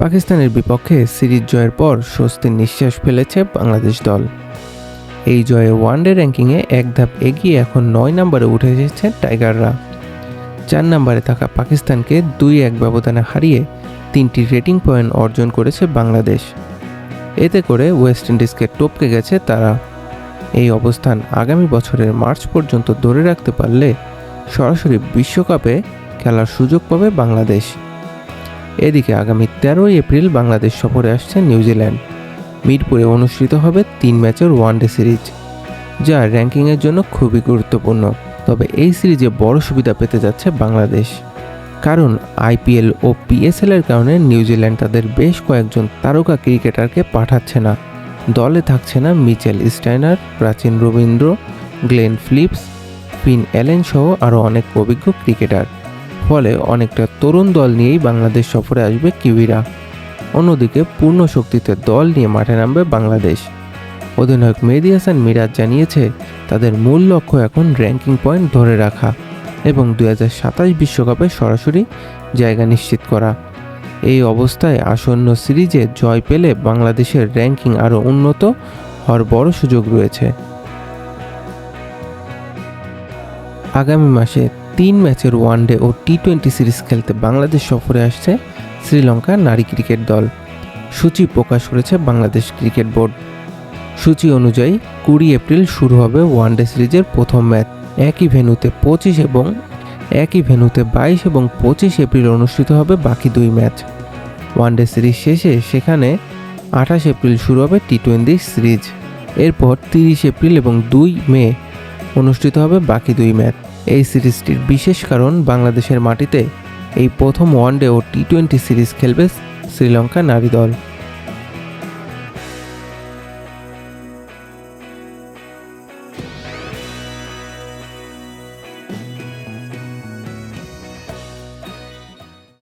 পাকিস্তানের বিপক্ষে সিরিজ জয়ের পর স্বস্তির নিঃশ্বাস ফেলেছে বাংলাদেশ দল। এই জয়ে ওয়ানডে র্যাঙ্কিংয়ে এক ধাপ এগিয়ে এখন ৯ নম্বরে উঠে এসেছে টাইগাররা। ৪ নম্বরে থাকা পাকিস্তানকে ২-১ ব্যবধানে হারিয়ে ৩টি রেটিং পয়েন্ট অর্জন করেছে বাংলাদেশ। এতে করে ওয়েস্ট ইন্ডিজকে টপকে গেছে তারা। এই অবস্থান আগামী বছরের মার্চ পর্যন্ত ধরে রাখতে পারলে সরাসরি বিশ্বকাপে খেলার সুযোগ পাবে বাংলাদেশ। এদিকে আগামী ১৩ এপ্রিল বাংলাদেশ সফরে আসছে নিউজিল্যান্ড। মিরপুরে অনুষ্ঠিত হবে ৩ ম্যাচের ওয়ানডে সিরিজ, যা র্যাঙ্কিংয়ের জন্য খুবই গুরুত্বপূর্ণ। তবে এই সিরিজে বড় সুবিধা পেতে যাচ্ছে বাংলাদেশ, কারণ আইপিএল ও পিএসএলের কারণে নিউজিল্যান্ড তাদের বেশ কয়েকজন তারকা ক্রিকেটারকে পাঠাচ্ছে না। দলে থাকছে না Mitchell Santner, Rachin Ravindra, Glenn Phillips, Finn Allen সহ আরও অনেক অভিজ্ঞ ক্রিকেটার। ফলে অনেকটা তরুণ দল নিয়েই বাংলাদেশ সফরে আসবে কিউইরা। অন্যদিকে পূর্ণ শক্তিতে দল নিয়ে মাঠে নামবে বাংলাদেশ। অধিনায়ক মেহেদী হাসান মিরাজ জানিয়েছে, তাদের মূল লক্ষ্য এখন র্যাঙ্কিং পয়েন্ট ধরে রাখা এবং ২০২৭ বিশ্বকাপে সরাসরি জায়গা নিশ্চিত করা। এই অবস্থায় আসন্ন সিরিজে জয় পেলে বাংলাদেশের র্যাঙ্কিং আরও উন্নত হওয়ার বড় সুযোগ রয়েছে। আগামী মাসে ৩ ম্যাচের ওয়ানডে ও টি-20 সিরিজ খেলতে বাংলাদেশ সফরে আসছে শ্রীলঙ্কার নারী ক্রিকেট দল। সূচি প্রকাশ করেছে বাংলাদেশ ক্রিকেট বোর্ড। সূচি অনুযায়ী ২০ এপ্রিল শুরু হবে ওয়ানডে সিরিজের প্রথম ম্যাচ। একই ভেন্যুতে ২২ এবং ২৫ এপ্রিল অনুষ্ঠিত হবে বাকি ২ ম্যাচ। ওয়ানডে সিরিজ শেষে সেখানে ২৮ এপ্রিল শুরু হবে টি-20 সিরিজ। এরপর ৩০ এপ্রিল এবং ২ মে অনুষ্ঠিত হবে বাকি ২ ম্যাচ। এই সিরিজটির বিশেষ কারণ, বাংলাদেশের মাটিতে এই প্রথম ওয়ানডে ও টি-20 সিরিজ খেলবে শ্রীলঙ্কা নারী দল।